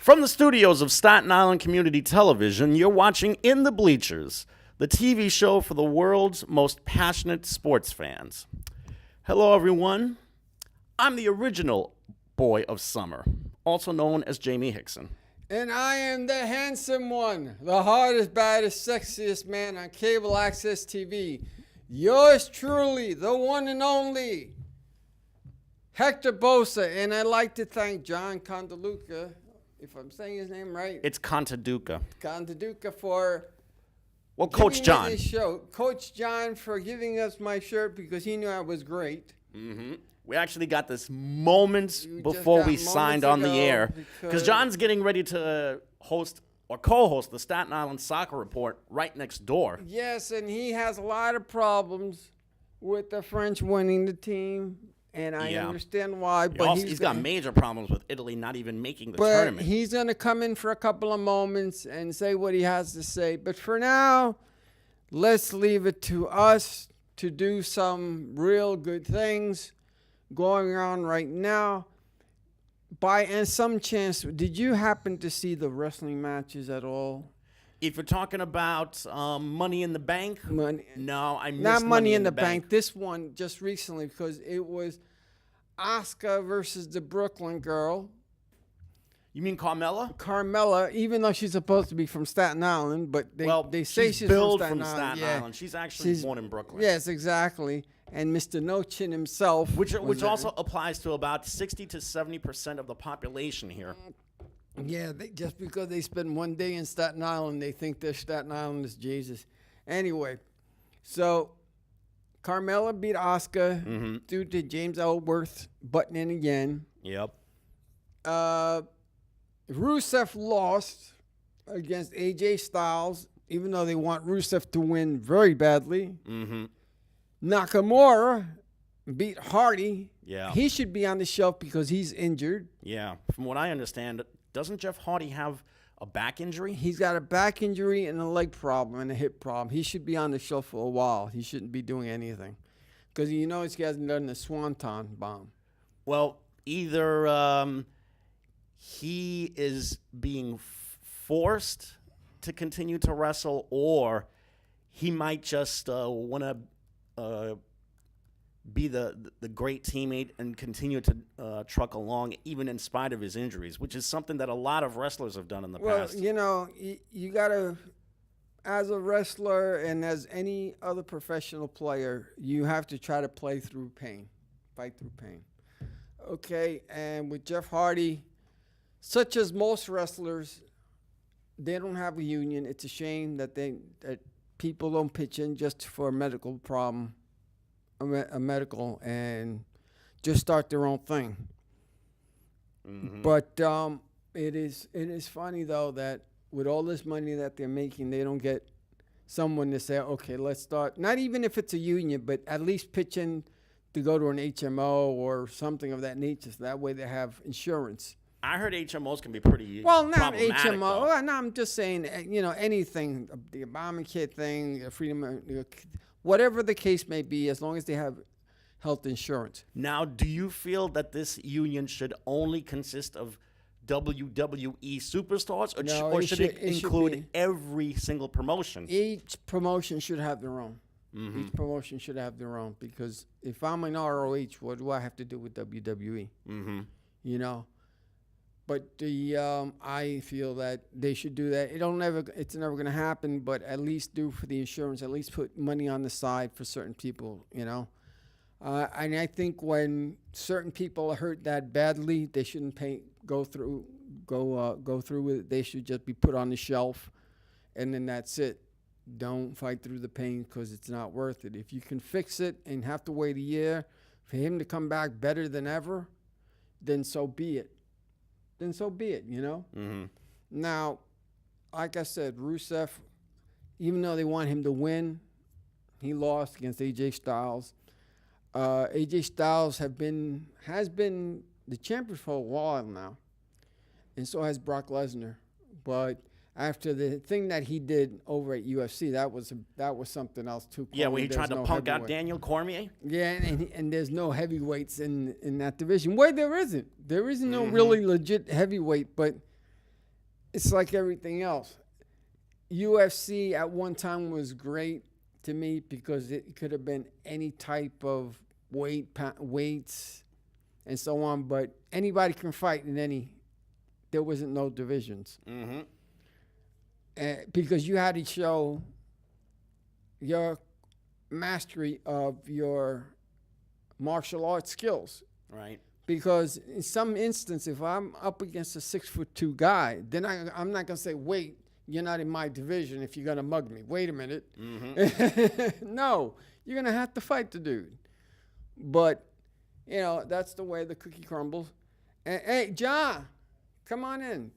From the studios of Staten Island Community Television, you're watching In the Bleachers, the TV show for the world's most passionate sports fans. Hello, everyone. I'm the original boy of summer, also known as Jaime Hixson. And I am the handsome one, the hardest, baddest, sexiest man on cable access TV. Yours truly, the one and only, Hector Bosa. And I'd like to thank John Condaluca, if I'm saying his name right. It's Contaduca. Condaduca for Coach John. this show. Coach John for giving us my shirt because he knew I was great. Mm-hmm. We actually got this moments before we signed on the air because John's getting ready to host or co-host the Staten Island Soccer Report right next door. Yes, and he has a lot of problems with the French winning the team, and I understand why. But he's got major problems with Italy not even making the tournament. But he's going to come in for a couple of moments and say what he has to say. But for now, let's leave it to us to do some real good things going on right now. And some chance, did you happen to see the wrestling matches at all? If you're talking about Money in the Bank, no, I missed not Money in the Bank. This one just recently because it was Asuka versus the Brooklyn girl. You mean Carmella? Carmella, even though she's supposed to be from Staten Island, but they say she's billed from Staten Island. She's actually born in Brooklyn. Yes, exactly. And Mr. Nochin himself. Which also applies to about 60 to 70% of the population here. Yeah, just because they spend one day in Staten Island, they think their Staten Island is Jesus. Anyway, so Carmella beat Asuka due to James Ellsworth butting in again. Yep. Rusev lost against AJ Styles, even though they want Rusev to win very badly. Mm-hmm. Nakamura beat Hardy. Yeah. He should be on the shelf because he's injured. Yeah. From what I understand, doesn't Jeff Hardy have a back injury? He's got a back injury and a leg problem and a hip problem. He should be on the shelf for a while. He shouldn't be doing anything because he hasn't done the Swanton bomb. Well, either he is being forced to continue to wrestle or he might just want to be the great teammate and continue to truck along even in spite of his injuries, which is something that a lot of wrestlers have done in the past. Well, you got to, as a wrestler and as any other professional player, you have to try to fight through pain. Okay, and with Jeff Hardy, such as most wrestlers, they don't have a union. It's a shame that people don't pitch in just for a medical problem, and just start their own thing. Mm-hmm. But it is funny though that with all this money that they're making, they don't get someone to say, okay, let's start. Not even if it's a union, but at least pitch in to go to an HMO or something of that nature. So that way they have insurance. I heard HMOs can be pretty not HMO. Well, no, I'm just saying, anything, the Obamacare thing, freedom, whatever the case may be, as long as they have health insurance. Now, do you feel that this union should only consist of WWE superstars, or should it include every single promotion? Each promotion should have their own. Mm-hmm. Each promotion should have their own because if I'm an ROH, what do I have to do with WWE? Mm-hmm. But I feel that they should do that. It's never going to happen, but at least do for the insurance. At least put money on the side for certain people, And I think when certain people are hurt that badly, they shouldn't go through with it. They should just be put on the shelf, and then that's it. Don't fight through the pain because it's not worth it. If you can fix it and have to wait a year for him to come back better than ever, then so be it. Mm-hmm. Now, like I said, Rusev, even though they want him to win, he lost against AJ Styles. AJ Styles has been the champion for a while now, and so has Brock Lesnar. But after the thing that he did over at UFC, that was something else too. Yeah, when he tried to punk out Daniel Cormier. Yeah, and there's no heavyweights in that division. Well, there isn't no really legit heavyweight, but it's like everything else. UFC at one time was great to me because it could have been any type of weights and so on, but anybody can fight in any. There wasn't no divisions. Mm-hmm. Because you had to show your mastery of your martial arts skills. Right. Because in some instance, if I'm up against a 6'2" guy, then I'm not gonna say, "Wait, you're not in my division if you're gonna mug me." Wait a minute. Mm-hmm. No, you're gonna have to fight the dude. But that's the way the cookie crumbles. And, hey, John, come on in.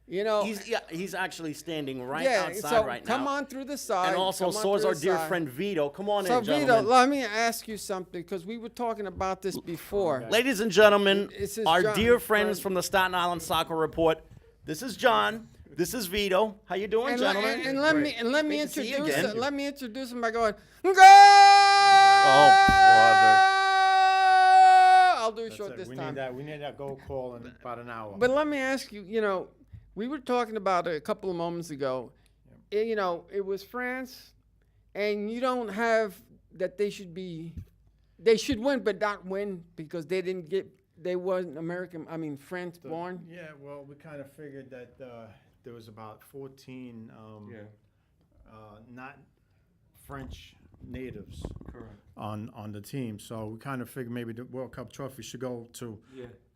He's actually standing right outside so right now. come on through the side. And also, so is our dear friend Vito. Come on in, gentlemen. Vito, let me ask you something, because we were talking about this before. Ladies and gentlemen, This is our John, dear friends from the Staten Island Soccer Report. This is John. This is Vito. How you doing, gentlemen? And let me Great to see you introduce again. let me introduce him by going, go! Oh, brother. I'll do it short this time. We need that goal call in about an hour. But let me ask you, we were talking about it a couple of moments ago. It was France, and you don't have that they should win, but not win because they wasn't France born. Yeah, well, we kind of figured that there was about 14 not French natives on the team. So we kind of figured maybe the World Cup trophy should go to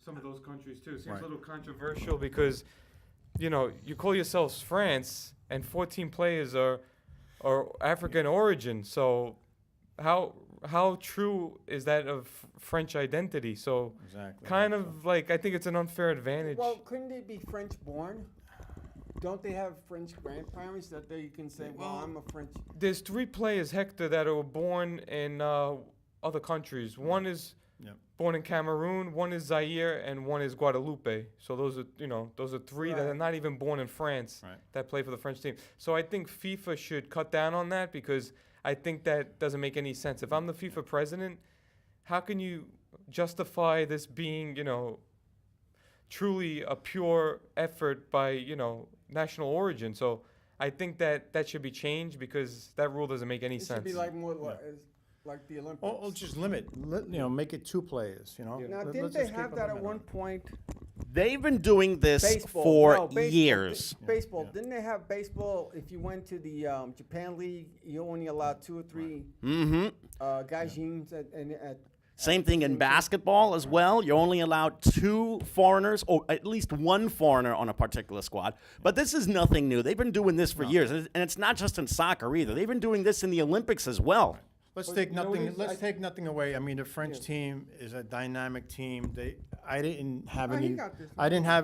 some of those countries too. Seems Right. a little controversial because, you call yourselves France and 14 players are African origin. So how true is that of French identity? So exactly kind of like I think it's an unfair advantage. Well, couldn't they be French born? Don't they have French grandparents that they can say, well, I'm a French? There's 3 players, Hector, that were born in other countries. One is born in Cameroon, one is Zaire, and one is Guadeloupe. So those are 3 that are not even born in France that play for the French team. So I think FIFA should cut down on that because I think that doesn't make any sense. If I'm the FIFA president, how can you justify this being, truly a pure effort by, national origin? So I think that should be changed because that rule doesn't make any It sense. should be like more like the Olympics. Or just make it 2 players. Now, Let's didn't just they keep have a that at limit one on it. point? They've been doing this Baseball. for No, baseball. years. Baseball. Didn't they have baseball? If you went to the Japan League, you only allowed 2 or 3 gaijins at Same thing in basketball as well. You're only allowed 2 foreigners, or at least 1 foreigner on a particular squad. But this is nothing new. They've been doing this for years, and it's not just in soccer either. They've been doing this in the Olympics as well. Let's take nothing away. I mean, the French team is a dynamic team. I didn't have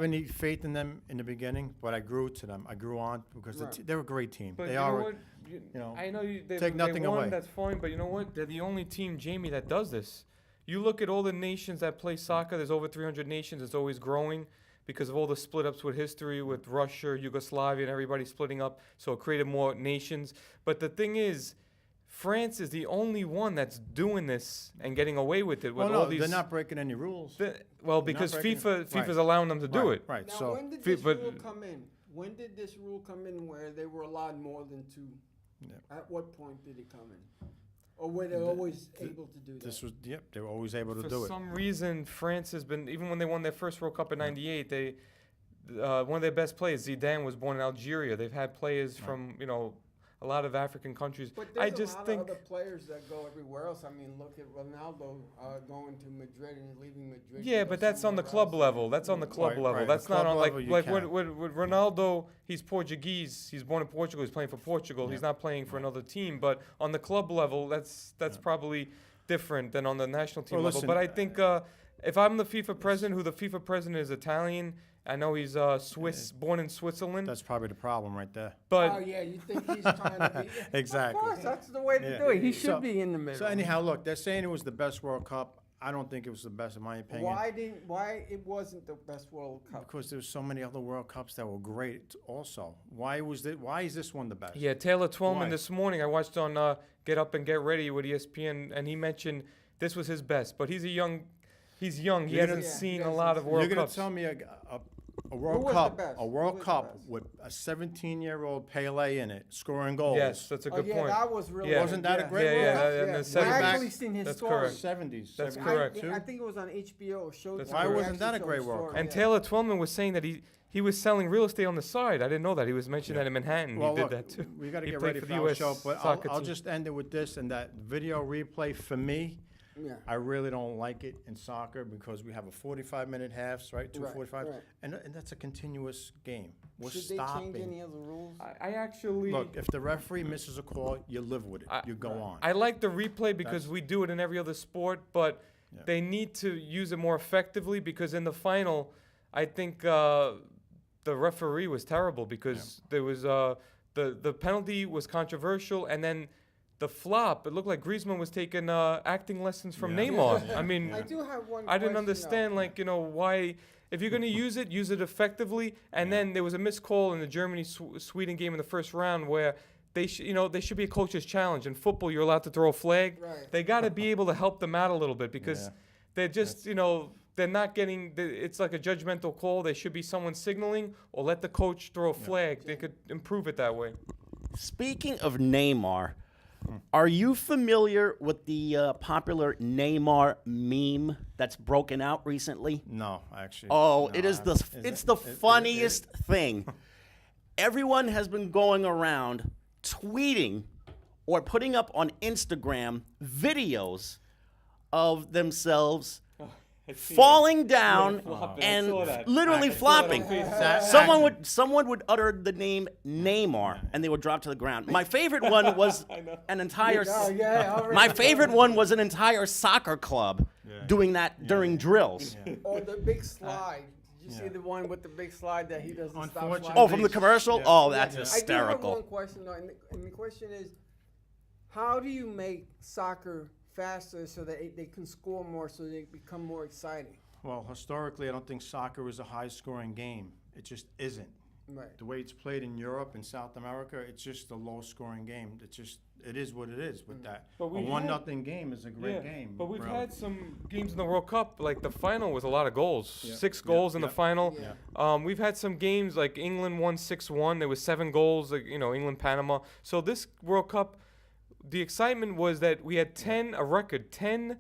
any faith in them in the beginning, but I grew to them. I grew on because they're a great team. But they you are. know what? I know take nothing they won, away. That's fine, but you know what? They're the only team, Jamie, that does this. You look at all the nations that play soccer. There's over 300 nations. It's always growing because of all the split ups with history, with Russia, Yugoslavia, and everybody splitting up. So it created more nations. But the thing is, France is the only one that's doing this and getting away with it. With all these, they're not breaking any rules. Because FIFA's Right. allowing them to do it. Right. Now, So when did this but- rule come in? When did this rule come in where they were allowed more than 2? At what point did it come in? Or were they always able to do that? this was they were always able to For do it. some reason, France has been, even when they won their first World Cup in '98, one of their best players, Zidane, was born in Algeria. They've had players from, a lot of African countries. But I there's just a lot think of other players that go everywhere else. I mean, look at Ronaldo going to Madrid and leaving Madrid. to yeah, go but that's on the somewhere club else. level. That's on the club Right, level. right. That's The not club on level, you with can. Ronaldo. He's Portuguese. He's born in Portugal. He's playing for Portugal. He's not playing for another team. But on the club level, that's probably different than on the national team Well, level. listen, But I think if I'm the FIFA president, who the FIFA president is Italian, I know he's Swiss, born in Switzerland. That's probably the problem right there. But Oh yeah, you think he's trying to be? Exactly. Of course, that's the way to Yeah. do it. He should So- be in the middle. So anyhow, look, they're saying it was the best World Cup. I don't think it was the best in my opinion. Why it wasn't the best World Cup? Because there's so many other World Cups that were great also. Why is this one the best? yeah, Taylor Twellman Why? this morning, I watched on Get Up and Get Ready with ESPN, and he mentioned this was his best. But he's young. He You're hasn't gonna- seen he a lot of hasn't World You're going Cups. to tell me a World was the Cup, best? a Who World was the Cup best? with a 17-year-old Pele in it, scoring goals. Yes, that's a good point. that was really Yeah. Wasn't that a great Yeah, World yeah, Cup? that- and the I 70s. actually seen his That's story. correct. 70s. That's 70s correct. too. I think it was on HBO. Showed That's they Why correct. wasn't that a actually great showed World story, Cup? And yeah. Taylor Twellman was saying that he was selling real estate on the side. I didn't know that. He was mentioning that in Manhattan. Well, he did look, that too. we got to He get played ready for for the our US show, but soccer I'll team. just end it with this and that video replay for me. Yeah. I really don't like it in soccer because we have a 45-minute halves, right? Two Right, 45, right. and that's a continuous game. We're Should stopping. they change any of the rules? I actually Look, if the referee misses a call, you live with it. You go on. I like the replay because That's- we do it in every other sport, but Yeah. they need to use it more effectively because in the final, I think the referee was terrible because there was the penalty was controversial, and then the flop. It looked like Griezmann was taking acting lessons from Yeah. Neymar. I mean, I do have one. I didn't question, understand, though. like, why, if you're going to use it effectively. And then there was a missed call in the Germany-Sweden game in the first round where they should be a coach's challenge. In football, you're allowed to throw a flag. Right. They got to be able to help them out a little bit because Yeah. they're just, they're not getting, it's like a judgmental call. There should be someone signaling or let the coach throw a flag. They could improve it that way. Speaking of Neymar, are you familiar with the popular Neymar meme that's broken out recently? No, actually. Oh, no, it is I- the is it's it- the is it- funniest thing. Everyone has been going around tweeting or putting up on Instagram videos of themselves falling down and literally flopping. Someone would utter the name Neymar and they would drop to the ground. My favorite one was an entire my favorite one was an entire soccer club doing that during drills. Or the big slide. Did you see the one with the big slide that he doesn't stop Unfortunately- sliding? Oh, from the commercial? Yeah. Oh, that's I do have hysterical. one question though, and the question is, how do you make soccer faster so that they can score more, so they become more exciting? Well, historically, I don't think soccer is a high-scoring game. It just isn't. Right. The way it's played in Europe and South America, it's just a low-scoring game. It is what it is with that. But A we 1-0 game is a great game. But we've really. had some games in the World Cup, like the final was a lot of goals. Yeah. 6 goals in the Yeah. final. Yeah. We've had some games like England won 6-1. There was 7 goals, like, England, Panama. So this World Cup, the excitement was that we had 10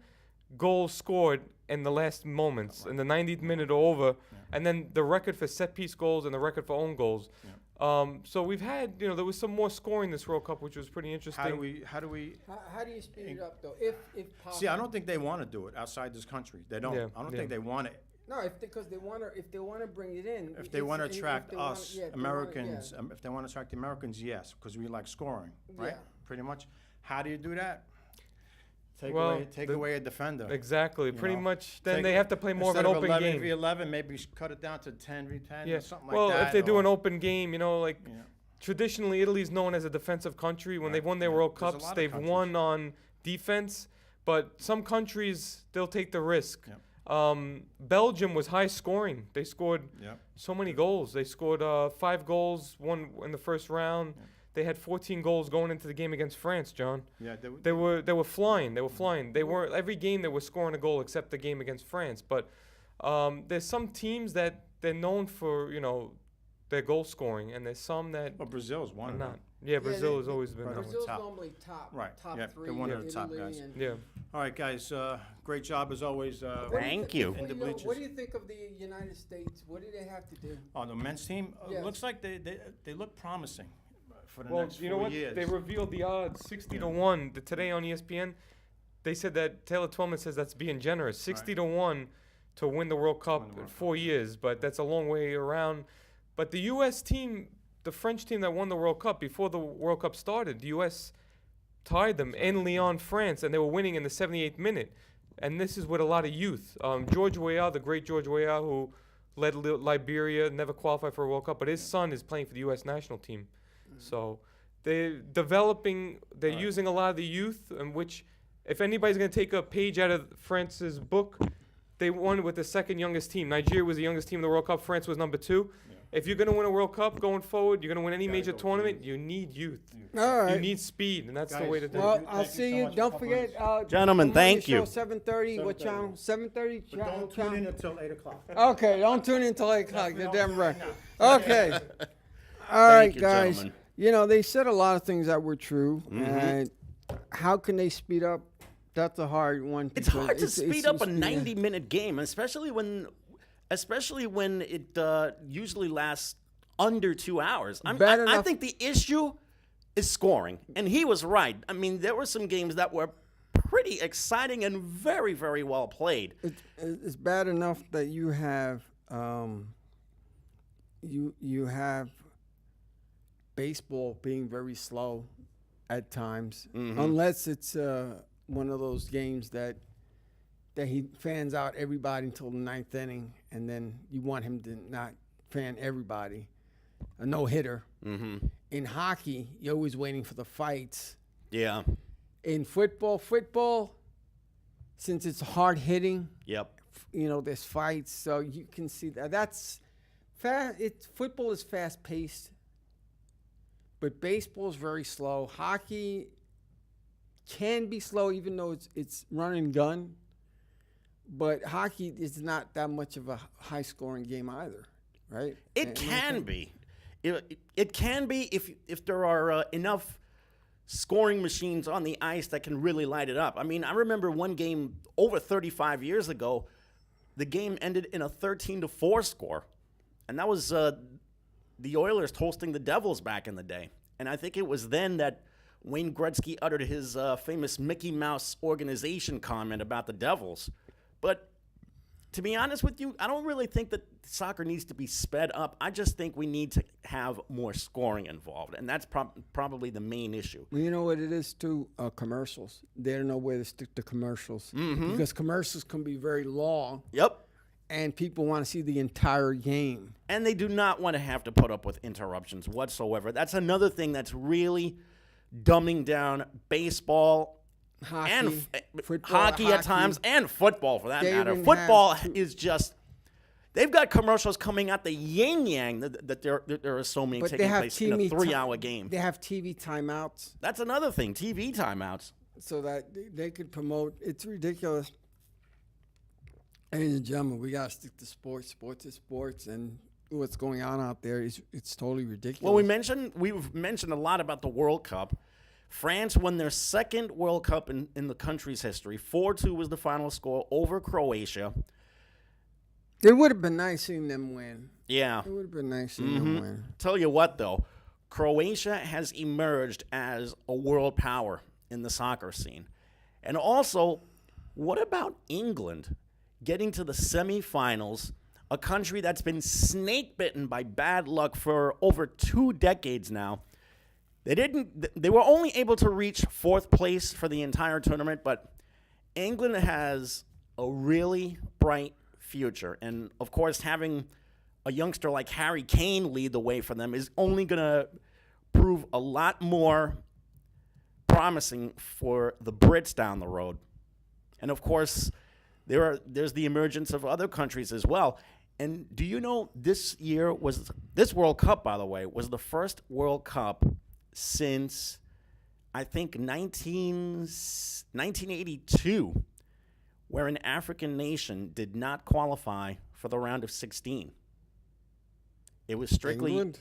goals scored in the last moments, in the 90th minute or over, and then the record for set-piece goals and the record for own goals. So we've had, there was some more scoring this World Cup, which was pretty interesting. How do we? How do you speed it up though, if possible? See, I don't think they want to do it outside this country. They don't. Yeah, I don't yeah. think they want it. No, because they want to bring it in. If they want to attract if they wanna- us, yeah, if they wanna- Americans, yeah. if they want to attract the Americans, yes, because we like scoring, right? Yeah. Pretty much. How do you do that? Take Well, away a defender. Exactly. Pretty know, much. Then Take they it- have to play more of an instead open 11 game. v 11, maybe cut it down to 10 v 10 Yeah. or something Well, like that. if they do or- an open game, like Yeah. traditionally Italy's known as a defensive country. When Right, they've won their yeah. World There's a Cups, lot of they've countries. won on defense. But some countries, they'll take the risk. Yep. Belgium was high scoring. They scored Yep. so many goals. They scored 5 goals, 1 in the first round. Yep. They had 14 goals going into the game against France, John. Yeah, They were flying. They were flying. They were every game they were scoring a goal except the game against France. But there's some teams that they're known for, their goal scoring, and there's some that Well, Brazil's one are of not. them. Yeah, Brazil they- has always been Right that over one. Brazil's top. normally top Right, top yeah, 3. they're one of the Italy top guys. and- Yeah. All right, guys. Great job as always. What do Thank thi- you. before In the go, bleachers. what do you think of the United States? What do they have to do? On the men's team, Yes. looks like they look promising for the Well, next you know 4 what? years. They revealed the odds 60 to 1 today on ESPN. They said that Taylor Twellman says that's being generous. 60 to 1 to win the World Cup in 4 years, but that's a long way around. But the U.S. team, the French team that won the World Cup, before the World Cup started, the U.S. tied them in Lyon, France, and they were winning in the 78th minute. And this is with a lot of youth. George Weah, the great George Weah, who led Liberia, never qualified for a World Cup, but his son is playing for the U.S. national team. So they're developing, they're using a lot of the youth, in which, if anybody's going to take a page out of France's book, they won with the second youngest team. Nigeria was the youngest team in the World Cup. France was number 2. If you're gonna win a World Cup going forward, you're gonna win any major tournament. You need youth. All right. You need speed, and that's the Guys, way to do Well, it. I'll Thank you see so you. much for Don't a couple forget, Gentlemen, tomorrow thank your you. show, 7:30. What 7:30. channel? 7:30. But don't tune in until 8 o'clock. Okay, don't tune in until 8 o'clock. You're damn right. No. Okay. All right, you, guys. gentlemen. You know, they said a lot of things that were true. Mm-hmm. And how can they speed up? That's a hard one. It's because hard to speed up a yeah. 90-minute game, especially when it usually lasts under 2 hours. I Bad enough- think the issue is scoring, and he was right. I mean, there were some games that were pretty exciting and very, very well played. It's bad enough that you have you have baseball being very slow at times, unless it's one of those games that he fans out everybody until the ninth inning, and then you want him to not fan everybody. A no-hitter. Mm-hmm. In hockey, you're always waiting for the fights. Yeah. In football, since it's hard hitting, Yep. you know, there's fights, so you can see that. That's fast. Football is fast paced, but baseball is very slow. Hockey can be slow, even though it's run and gun. But hockey is not that much of a high scoring game either, right? It can be. It can be if there are enough scoring machines on the ice that can really light it up. I mean, I remember one game over 35 years ago, the game ended in a 13-4 score. And that was the Oilers hosting the Devils back in the day. And I think it was then that Wayne Gretzky uttered his famous Mickey Mouse organization comment about the Devils. But to be honest with you, I don't really think that soccer needs to be sped up. I just think we need to have more scoring involved, and that's probably the main issue. Well, you know what it is too? Commercials. They don't know where to stick to commercials because commercials can be very long, Yep. and people want to see the entire game. And they do not want to have to put up with interruptions whatsoever. That's another thing that's really dumbing down baseball Hockey, and football, hockey at times, and football for that They matter. even Football have is just. They've got commercials coming out the yin yang that there are so many but they taking have place in a TV 3-hour game. They have TV timeouts That's another thing. TV timeouts. so that they could promote. It's ridiculous. Ladies and gentlemen, we gotta stick to sports. Sports is sports, and what's going on out there it's totally ridiculous. Well, we've mentioned a lot about the World Cup. France won their second World Cup in the country's history. 4-2 was the final score over Croatia. It would have been nice seeing them win. Yeah. It would have been nice seeing them win. Tell you what, though, Croatia has emerged as a world power in the soccer scene. And also, what about England getting to the semifinals, a country that's been snake-bitten by bad luck for over 2 decades now? They were only able to reach 4th place for the entire tournament, but England has a really bright future. And, of course, having a youngster like Harry Kane lead the way for them is only going to prove a lot more promising for the Brits down the road. And, of course, there's the emergence of other countries as well. And do you know this World Cup, by the way, was the first World Cup since, I think, 1982, where an African nation did not qualify for the round of 16. It was strictly England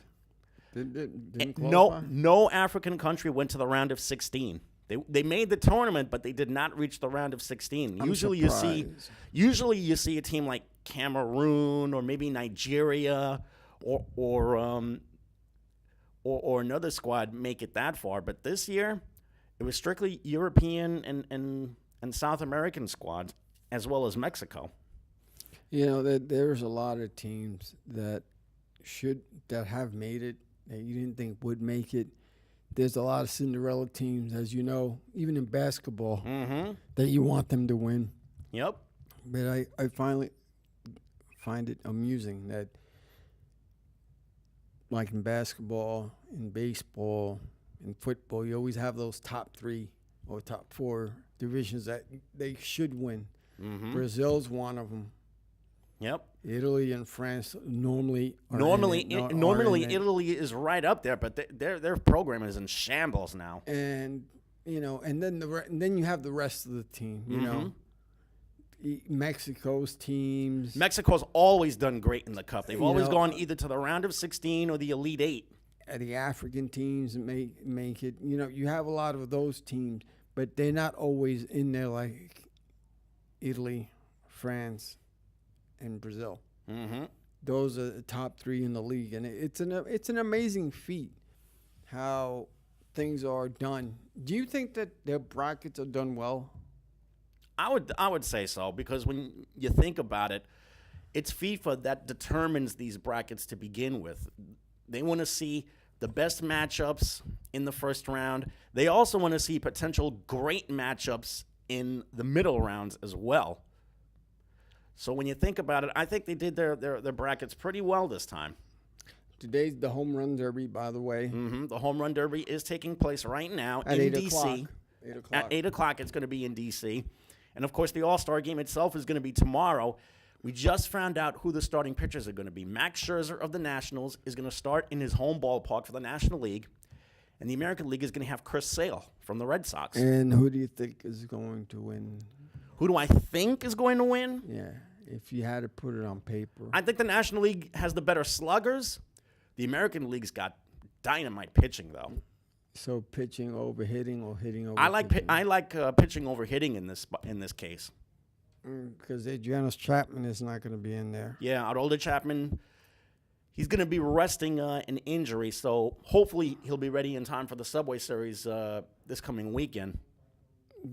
didn't qualify? no African country went to the round of 16. They made the tournament, but they did not reach the round of 16. I'm Usually you see a team like Cameroon or maybe Nigeria or another squad make it that far. But this year, it was strictly European and South American squads, as well as Mexico. You know, there's a lot of teams that have made it that you didn't think would make it. There's a lot of Cinderella teams, as you know, even in basketball, that you want them to win. Yep. But I finally find it amusing that, like in basketball, in baseball, in football, you always have those top 3 or top 4 divisions that they should win. Brazil's one of them. Yep. Italy and France normally are Italy is right up there, but their program is in shambles now. and and then you have the rest of the team. You know, Mexico's teams. Mexico's always done great in the Cup. They've always know, gone either to the round of 16 or the Elite Eight. The African teams that make it. You know, you have a lot of those teams, but they're not always in there like Italy, France, and Brazil. Mm-hmm. Those are the top three in the league, and it's an amazing feat how things are done. Do you think that their brackets are done well? I would say so, because when you think about it, it's FIFA that determines these brackets to begin with. They want to see the best matchups in the first round. They also want to see potential great matchups in the middle rounds as well. So when you think about it, I think they did their brackets pretty well this time. Today's the home run derby, by the way. Mm-hmm. The home run derby is taking place right now At in 8 D.C. o'clock. 8 o'clock. At 8 o'clock, it's going to be in D.C. And, of course, the All-Star game itself is going to be tomorrow. We just found out who the starting pitchers are going to be. Max Scherzer of the Nationals is going to start in his home ballpark for the National League. And the American League is going to have Chris Sale from the Red Sox. And who do you think is going to win? Who do I think is going to win? Yeah, if you had to put it on paper. I think the National League has the better sluggers. The American League's got dynamite pitching, though. So pitching over hitting or hitting over I like pitching over hitting in this case. Because Adrianus Chapman is not going to be in there. Yeah, Aroldis Chapman, he's going to be resting an injury, so hopefully he'll be ready in time for the Subway Series this coming weekend.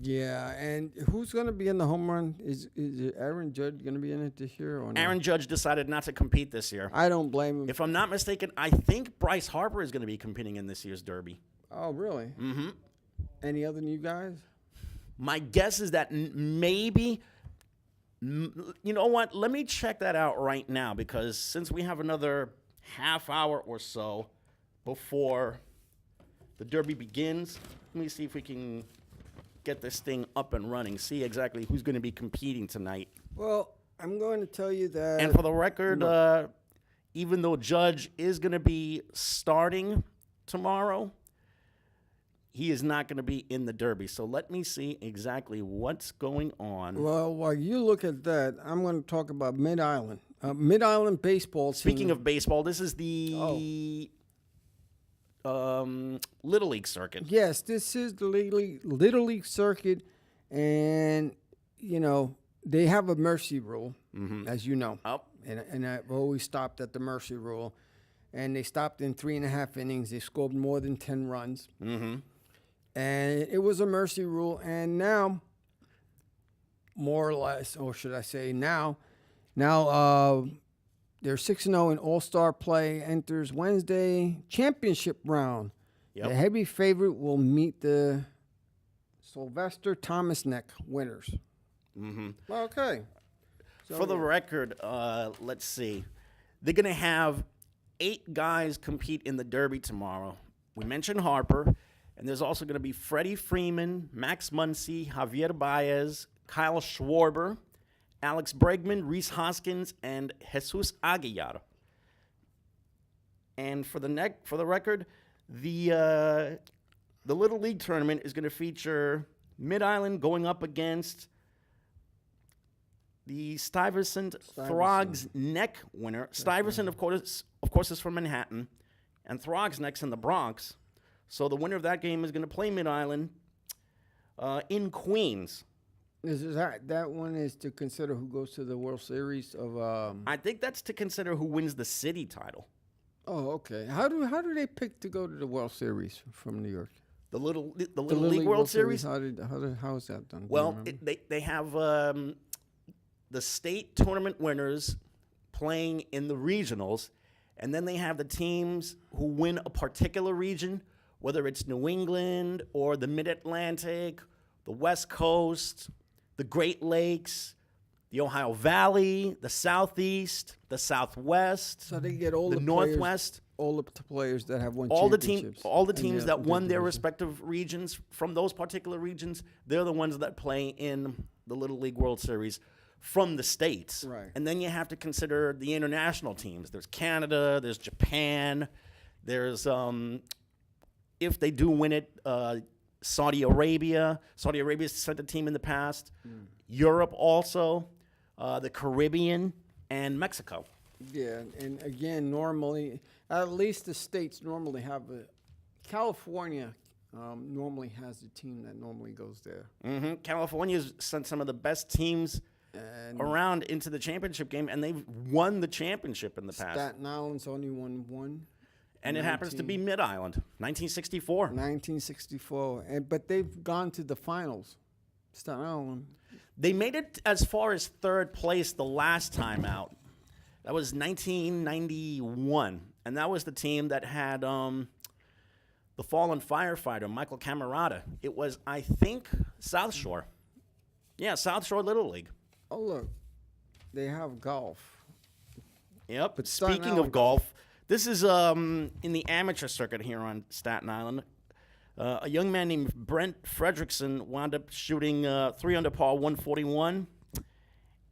Yeah, and who's going to be in the home run? Is Aaron Judge going to be in it this year or no? Aaron Judge decided not to compete this year. I don't blame him. If I'm not mistaken, I think Bryce Harper is going to be competing in this year's Derby. Oh, really? Mm-hmm. Any other new guys? My guess is that maybe... You know what? Let me check that out right now, because since we have another half hour or so before the Derby begins, let me see if we can get this thing up and running, see exactly who's going to be competing tonight. Well, I'm going to tell you that... And for the record, even though Judge is going to be starting tomorrow, he is not going to be in the Derby. So let me see exactly what's going on. Well, while you look at that, I'm going to talk about Mid-Island. Mid-Island baseball team. Speaking of baseball, this is the Little League circuit. Yes, this is the Little League circuit. And, they have a mercy rule, as you know. Oh. And I've always stopped at the mercy rule. And they stopped in 3.5 innings. They scored more than 10 runs. Mm-hmm. And it was a mercy rule. And now, more or less, or should I say now they're 6-0 in All-Star play, enters Wednesday championship round. Yep. The heavy favorite will meet the Sylvester Thomas Neck winners. Mm-hmm. Okay. So, For the record, let's see. They're going to have 8 guys compete in the Derby tomorrow. We mentioned Harper, and there's also going to be Freddie Freeman, Max Muncy, Javier Baez, Kyle Schwarber, Alex Bregman, Reese Hoskins, and Jesus Aguilar. And for the record, the Little League tournament is going to feature Mid-Island going up against the Stuyvesant Throgs Neck winner. Stuyvesant, of course, is from Manhattan, and Throgs Neck's in the Bronx. So the winner of that game is going to play Mid-Island in Queens. That one is to consider who goes to the World Series of. I think that's to consider who wins the city title. Oh, okay. How do they pick to go to the World Series from New York? The Little League World Series. How is that done? Well, they have the state tournament winners playing in the regionals, and then they have the teams who win a particular region, whether it's New England or the Mid-Atlantic, the West Coast, the Great Lakes, the Ohio Valley, the Southeast, the Southwest, so they get all the Northwest. All the players that have won all championships. All the teams that won their respective regions from those particular regions, they're the ones that play in the Little League World Series from the States. Right. And then you have to consider the international teams. There's Canada, there's Japan, there's, if they do win it, Saudi Arabia. Saudi Arabia's sent a team in the past. Europe also, the Caribbean, and Mexico. Yeah, and again, normally, at least the states normally have California normally has a team that normally goes there. California's sent some of the best teams And around into the championship game, and they've won the championship in the past. Staten Island's only won one. And it happens to be Mid-Island, 1964. 1964. But they've gone to the finals. Staten Island. They made it as far as third place the last time out. That was 1991. And that was the team that had the fallen firefighter, Michael Camerata. It was, I think, South Shore. Yeah, South Shore Little League. Oh, look. They have golf. Yep. But Staten Speaking of Island golf, this is in the amateur circuit here on Staten Island. A young man named Brent Fredrickson wound up shooting 3 under par 141,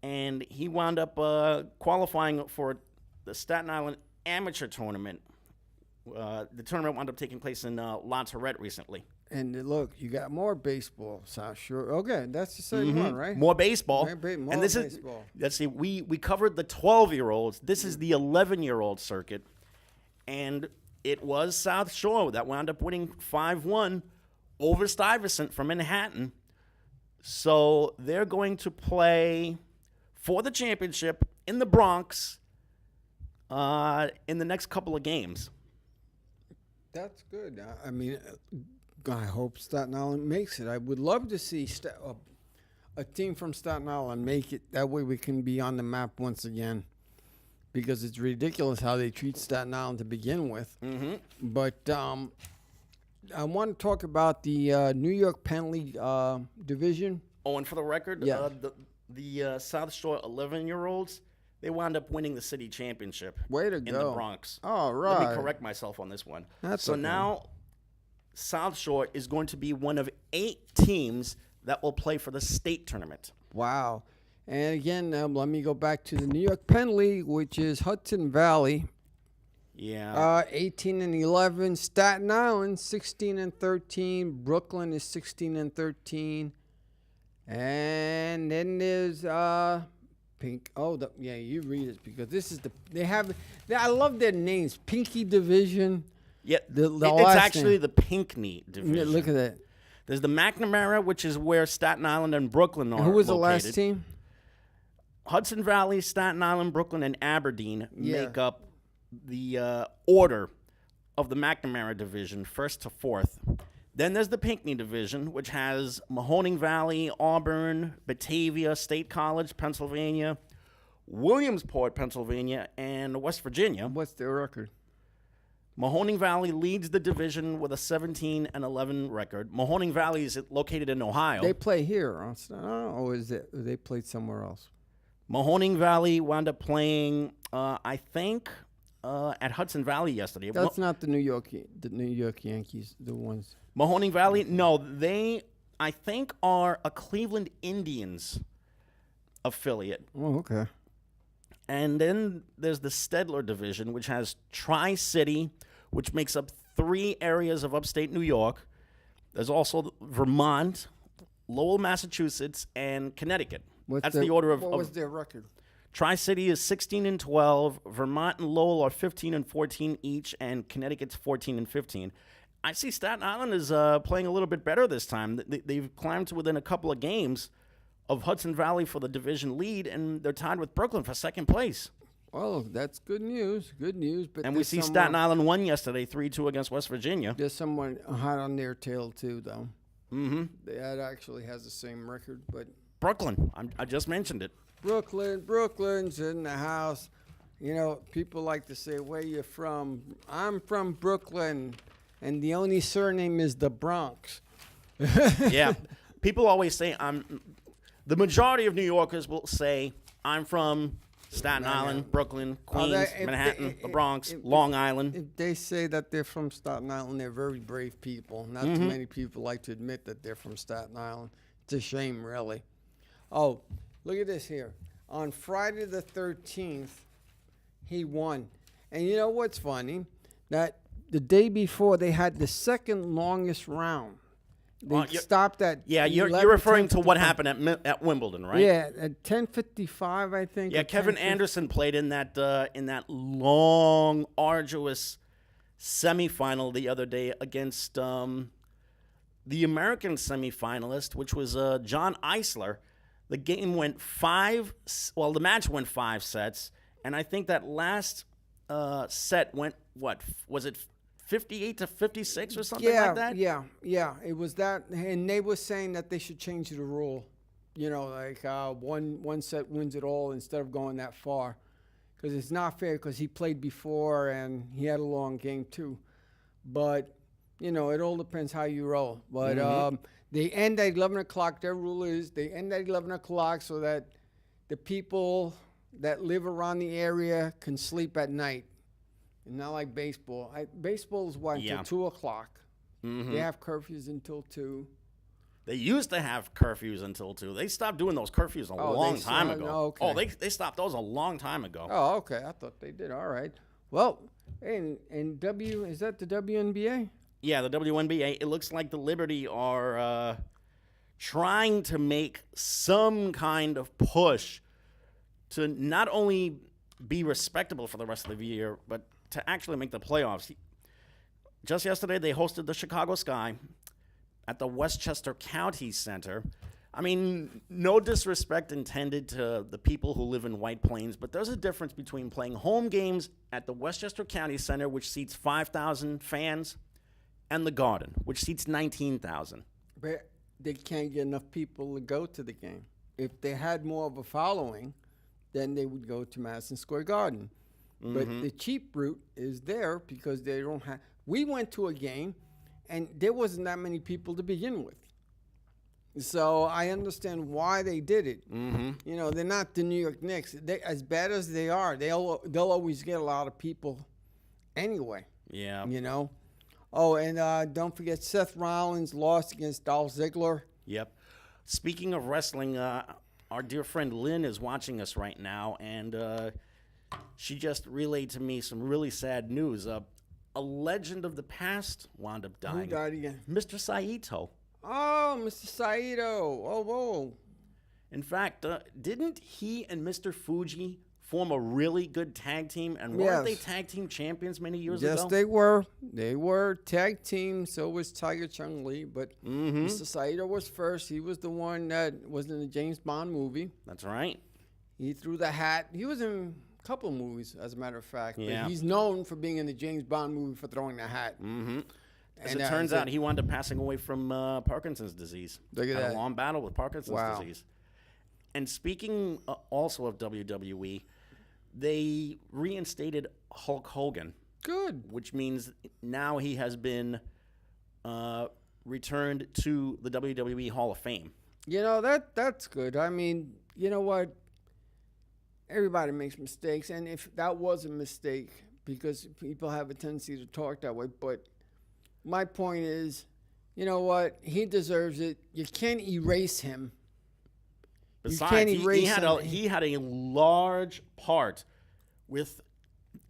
and he wound up qualifying for the Staten Island Amateur Tournament. The tournament wound up taking place in La Tourette recently. And look, you got more baseball, South Shore. Okay, that's the same one, right? More baseball. More and this baseball. is, let's see, we covered the 12-year-olds. This is the 11-year-old circuit. And it was South Shore that wound up winning 5-1 over Stuyvesant from Manhattan. So they're going to play for the championship in the Bronx in the next couple of games. That's good. I mean, I hope Staten Island makes it. I would love to see a team from Staten Island make it. That way we can be on the map once again. Because it's ridiculous how they treat Staten Island to begin with. But I want to talk about the New York Penn League division. Oh, and for the record, Yeah. the South Shore 11-year-olds, they wound up winning the city championship Way to in go. the Bronx. All right. Let me correct myself on this one. That's so okay. now South Shore is going to be one of 8 teams that will play for the state tournament. Wow. And again, let me go back to the New York Penn League, which is Hudson Valley. Yeah. 18-11. Staten Island, 16-13. Brooklyn is 16-13. And then there's Pink. Oh, yeah, you read it because this is I love their names. Pinky Division. Yeah, The it's last actually name. the Pinckney division. Yeah, look at that. There's the McNamara, which is where Staten Island and Brooklyn are And who was the located. last team? Hudson Valley, Staten Island, Brooklyn, and Aberdeen Yeah. make up the order of the McNamara division, first to fourth. Then there's the Pinckney division, which has Mahoning Valley, Auburn, Batavia, State College, Pennsylvania, Williamsport, Pennsylvania, and West Virginia. What's their record? Mahoning Valley leads the division with a 17-11 record. Mahoning Valley is located in Ohio. They play here, or they played somewhere else? Mahoning Valley wound up playing, I think, at Hudson Valley yesterday. That's not the New York Yankees, the ones. Mahoning Valley, no, they, I think, are a Cleveland Indians affiliate. Oh, okay. And then there's the Stedler division, which has Tri-City, which makes up 3 areas of upstate New York. There's also Vermont, Lowell, Massachusetts, and Connecticut. That's the order of. What was their record? Tri-City is 16-12. Vermont and Lowell are 15-14 each, and Connecticut's 14-15. I see Staten Island is playing a little bit better this time. They've climbed to within a couple of games of Hudson Valley for the division lead, and they're tied with Brooklyn for second place. Well, that's good news. Good news. But And we see Staten Island won yesterday, 3-2 against West Virginia. There's someone hot on their tail too, though. Mm-hmm. That actually has the same record, but Brooklyn, I just mentioned it. Brooklyn's in the house. You know, people like to say, "Where you from?" I'm from Brooklyn, and the only surname is the Bronx. Yeah, people always say the majority of New Yorkers will say, I'm from Staten Island, Brooklyn, Queens, Manhattan, the Bronx, Long Island. If they say that they're from Staten Island, they're very brave people. Not too many people like to admit that they're from Staten Island. It's a shame, really. Oh, Look at this here. On Friday the 13th, he won. And you know what's funny? That the day before, they had the second longest round. They stopped at you're referring to what happened at Wimbledon, right? Yeah, at 10:55, I think. Yeah, Kevin Anderson played in that long, arduous semifinal the other day against the American semifinalist, which was John Eisler. The game went the match went 5 sets, and I think that last set went, what was it, 58-56 or something like that? Yeah. It was that, and they were saying that they should change the rule. You know, like one set wins it all instead of going that far, because it's not fair. Because he played before and he had a long game too, but you know it all depends how you roll. But they end at 11 o'clock. Their rule is they end at 11 o'clock so that the people that live around the area can sleep at night. And not like baseball. Baseball's until 2 o'clock. They have curfews until 2. They used to have curfews until 2. They stopped doing those curfews a long time ago. Okay. Oh, they stopped those a long time ago. Oh, okay. I thought they did. All right. Well, is that the WNBA? Yeah, the WNBA. It looks like the Liberty are trying to make some kind of push to not only be respectable for the rest of the year, but to actually make the playoffs. Just yesterday, they hosted the Chicago Sky at the Westchester County Center. I mean, no disrespect intended to the people who live in White Plains, but there's a difference between playing home games at the Westchester County Center, which seats 5,000 fans, and the Garden, which seats 19,000. But they can't get enough people to go to the game. If they had more of a following, then they would go to Madison Square Garden. But the cheap route is there because they don't have. We went to a game, and there wasn't that many people to begin with. So I understand why they did it. You know, they're not the New York Knicks. As bad as they are, they'll always get a lot of people anyway. Yeah. You know. Oh, and don't forget Seth Rollins lost against Dolph Ziggler. Yep. Speaking of wrestling, our dear friend Lynn is watching us right now, and she just relayed to me some really sad news. A legend of the past wound up dying. Who died again? Mr. Saito. Oh, Mr. Saito. Oh, whoa. In fact, didn't he and Mr. Fuji form a really good tag team? And weren't they tag team champions many years ago? Yes, they were. They were tag team. So was Tiger Chung Lee. But Mr. Saito was first. He was the one that was in the James Bond movie. That's right. He threw the hat. He was in a couple of movies, as a matter of fact. Yeah. But he's known for being in the James Bond movie for throwing the hat. As it turns out, he wound up passing away from Parkinson's disease. Look at Had that. a long battle with Parkinson's disease. And speaking also of WWE, they reinstated Hulk Hogan. Good. Which means now he has been returned to the WWE Hall of Fame. You know, that's good. I mean, you know what? Everybody makes mistakes. And if that was a mistake, because people have a tendency to talk that way, but my point is, you know what? He deserves it. You can't erase him. Besides, he had a large part with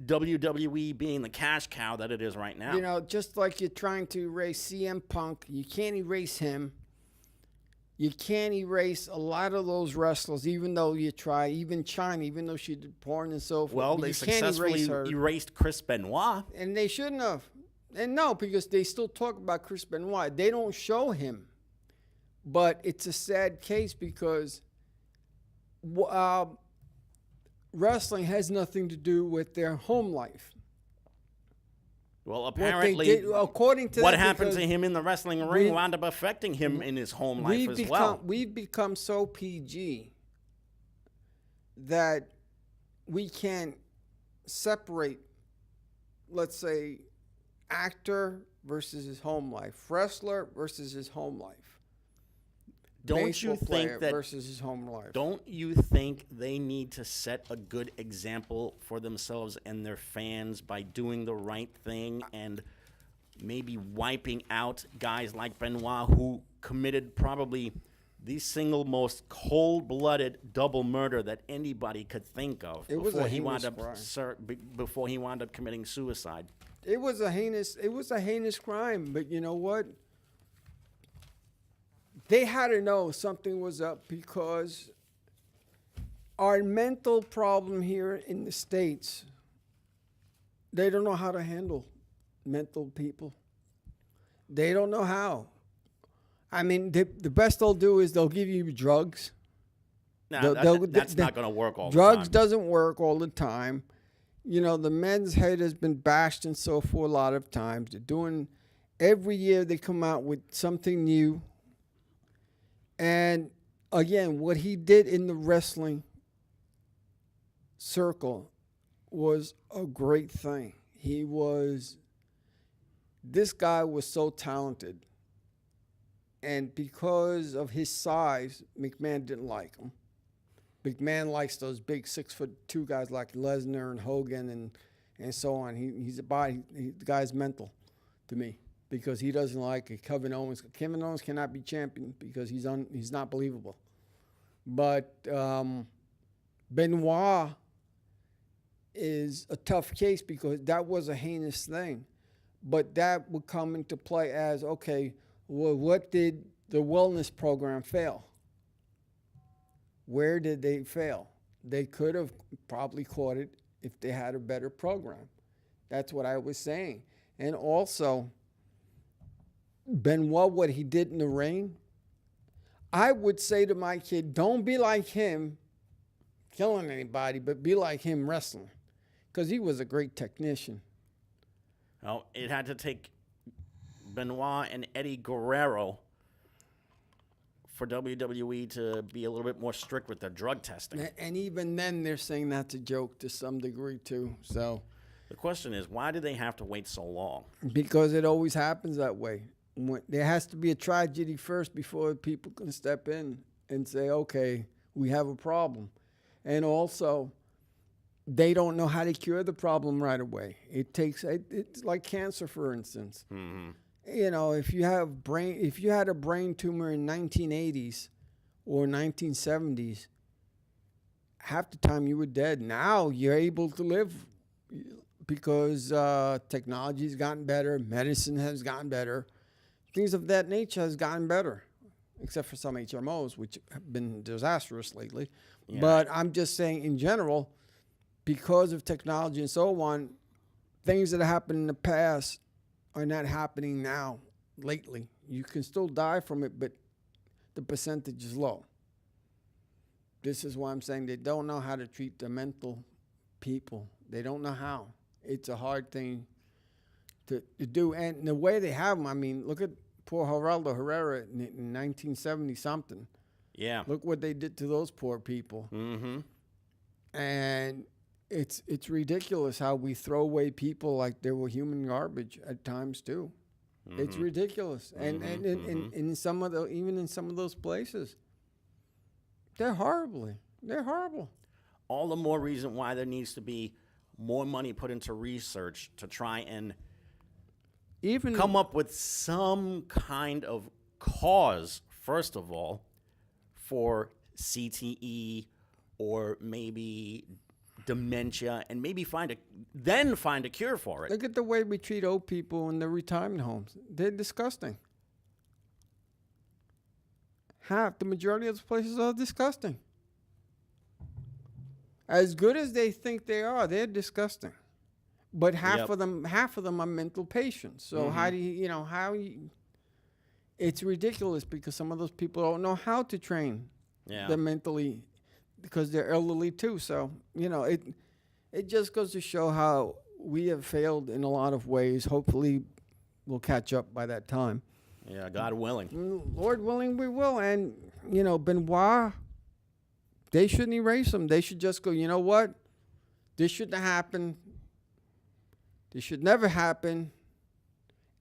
WWE being the cash cow that it is right now. You know, just like you're trying to erase CM Punk, you can't erase him. You can't erase a lot of those wrestlers, even though you try. Even China, even though she did porn and so forth. Well, they successfully erased Chris Benoit. And they shouldn't have. And no, because they still talk about Chris Benoit. They don't show him. But it's a sad case because wrestling has nothing to do with their home life. Well, apparently, according to what happened to him in the wrestling ring wound up affecting him in his home life as well. We've become so PG that we can't separate, let's say, actor versus his home life, wrestler versus his home life. Don't you think that versus his home life? Don't you think they need to set a good example for themselves and their fans by doing the right thing and maybe wiping out guys like Benoit who committed probably the single most cold-blooded double murder that anybody could think of It was before a he wound heinous up before he wound up committing suicide. It was a heinous crime, but you know what? They had to know something was up because our mental problem here in the States, they don't know how to handle mental people. They don't know how. I mean, the best they'll do is they'll give you drugs. Now, that's not going to work all the time. Drugs doesn't work all the time. You know, the men's head has been bashed and so forth a lot of times. They're doing, every year they come out with something new. And again, what he did in the wrestling circle was a great thing. This guy was so talented. And because of his size, McMahon didn't like him. McMahon likes those big 6'2" guys like Lesnar and Hogan and so on. The guy's mental to me because he doesn't like Kevin Owens. Kevin Owens cannot be champion because he's not believable. But Benoit is a tough case because that was a heinous thing. But that would come into play as, okay, well, what did the wellness program fail? Where did they fail? They could have probably caught it if they had a better program. That's what I was saying. And also, Benoit, what he did in the ring, I would say to my kid, don't be like him killing anybody, but be like him wrestling. Because he was a great technician. Well, it had to take Benoit and Eddie Guerrero for WWE to be a little bit more strict with their drug testing. And even then, they're saying that's a joke to some degree, too. So the question is, why do they have to wait so long? Because it always happens that way. There has to be a tragedy first before people can step in and say, okay, we have a problem. And also, they don't know how to cure the problem right away. It's like cancer, for instance. Mm-hmm. You know, if you had a brain tumor in 1980s or 1970s, half the time you were dead. Now you're able to live because technology has gotten better, medicine has gotten better, things of that nature has gotten better, except for some HMOs, which have been disastrous lately. Yeah. But I'm just saying, in general, because of technology and so on, things that happened in the past are not happening now, lately. You can still die from it, but the percentage is low. This is why I'm saying they don't know how to treat the mental people. They don't know how. It's a hard thing to do. And the way they have them, I mean, look at poor Geraldo Herrera in 1970-something. Yeah. Look what they did to those poor people. Mm-hmm. And it's ridiculous how we throw away people like they were human garbage at times too. Mm-hmm. It's ridiculous, and in some of even in some of those places, they're horrible. All the more reason why there needs to be more money put into research to try and even come up with some kind of cause, first of all, for CTE or maybe dementia, and maybe find a cure for it. Look at the way we treat old people in the retirement homes. They're disgusting. The majority of the places are disgusting. As good as they think they are, they're disgusting. But half of them are mental patients. So how do you it's ridiculous because some of those people don't know how to train them mentally, because they're elderly too. So, it just goes to show how we have failed in a lot of ways. Hopefully we'll catch up by that time. Yeah, God willing. Lord willing, we will. And, Benoit, they shouldn't erase him. They should just go, you know what? This shouldn't have happened. This should never happen.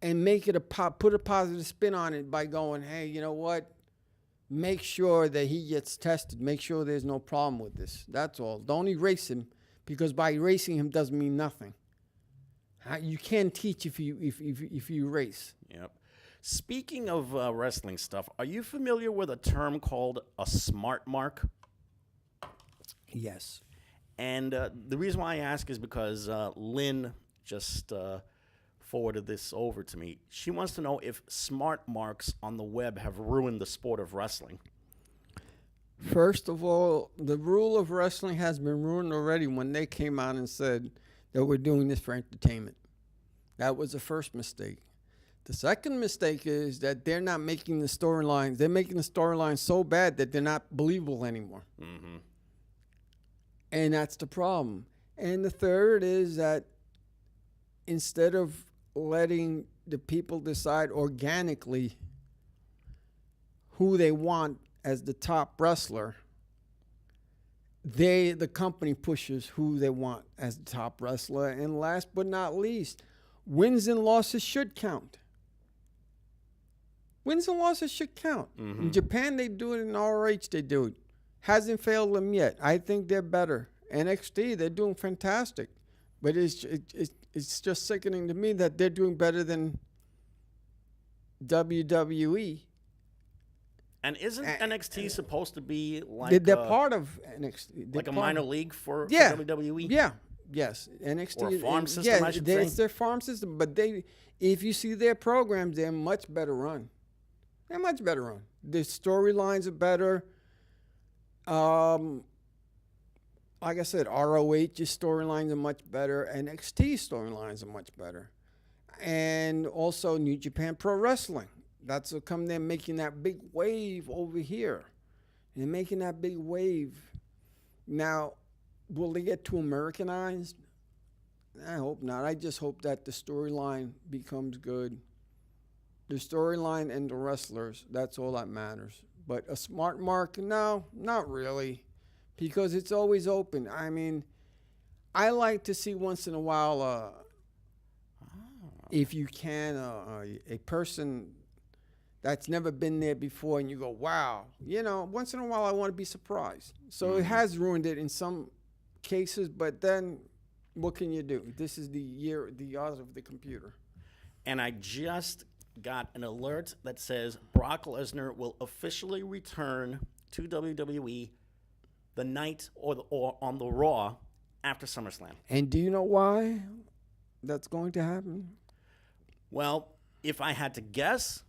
And make it put a positive spin on it by going, hey, you know what? Make sure that he gets tested. Make sure there's no problem with this. That's all. Don't erase him, because by erasing him doesn't mean nothing. You can't teach if you erase. Yep. Speaking of wrestling stuff, are you familiar with a term called a smart mark? Yes. And the reason why I ask is because Lynn just forwarded this over to me. She wants to know if smart marks on the web have ruined the sport of wrestling. First of all, the rule of wrestling has been ruined already when they came out and said that we're doing this for entertainment. That was the first mistake. The second mistake is that they're not making the storylines. They're making the storylines so bad that they're not believable anymore. Mm-hmm. And that's the problem. And the third is that instead of letting the people decide organically who they want as the top wrestler, the company pushes who they want as the top wrestler. And last but not least, wins and losses should count. Wins and losses should count. Mm-hmm. In Japan, they do it. In ROH, they do it. Hasn't failed them yet. I think they're better. NXT, they're doing fantastic. But it's just sickening to me that they're doing better than WWE. And isn't NXT supposed to be like they're part of NXT, like a minor league for WWE? Yeah, yes. NXT or a farm system, I should say. It's their farm system, but if you see their programs, they're much better run. They're much better run. The storylines are better. Like I said, ROH's storylines are much better. NXT storylines are much better. And also New Japan Pro Wrestling. That's what come there making that big wave over here. They're making that big wave. Now, will they get too Americanized? I hope not. I just hope that the storyline becomes good. The storyline and the wrestlers, that's all that matters. But a smart mark, no, not really. Because it's always open. I mean, I like to see once in a while, if you can, a person that's never been there before and you go, wow. You know, once in a while I want to be surprised. So it has ruined it in some cases, but then what can you do? This is the year of the computer. And I just got an alert that says Brock Lesnar will officially return to WWE the night or on the Raw after SummerSlam. And do you know why that's going to happen? Well, if I had to guess,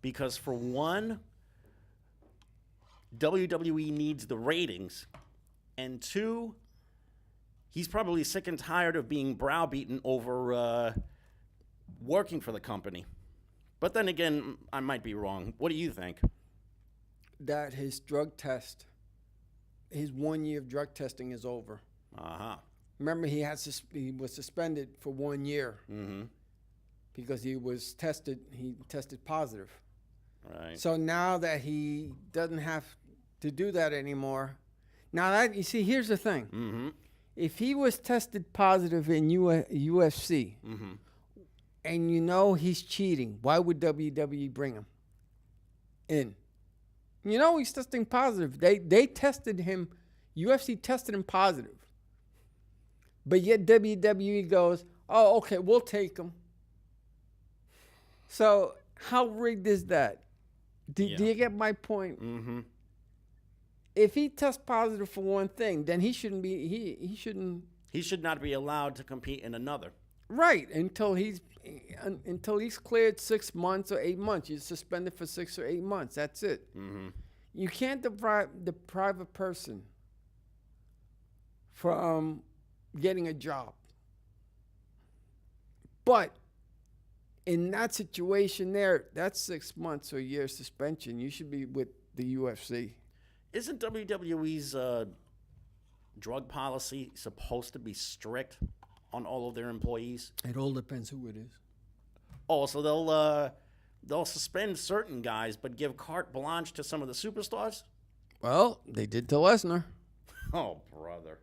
because for one, WWE needs the ratings, and two, he's probably sick and tired of being browbeaten over working for the company. But then again, I might be wrong. What do you think? That his drug test, his 1 year of drug testing is over. Uh-huh. Remember, he was suspended for 1 year because he tested positive. Right. So now that he doesn't have to do that anymore, now that you see, here's the thing: if he was tested positive in UFC, and you know he's cheating, why would WWE bring him in? You know he's testing positive. They tested him. UFC tested him positive. But yet WWE goes, oh, okay, we'll take him. So how rigged is that? Do you get my point? Mm-hmm. If he tests positive for one thing, then he shouldn't be. He shouldn't. He should not be allowed to compete in another. Right, until he's cleared 6 months or 8 months. You're suspended for 6 or 8 months. That's it. Mm-hmm. You can't deprive a person from getting a job. But in that situation there, that's 6 months or a year suspension. You should be with the UFC. Isn't WWE's drug policy supposed to be strict on all of their employees? It all depends who it is. Oh, so they'll suspend certain guys, but give carte blanche to some of the superstars? Well, they did to Lesnar. Oh, brother.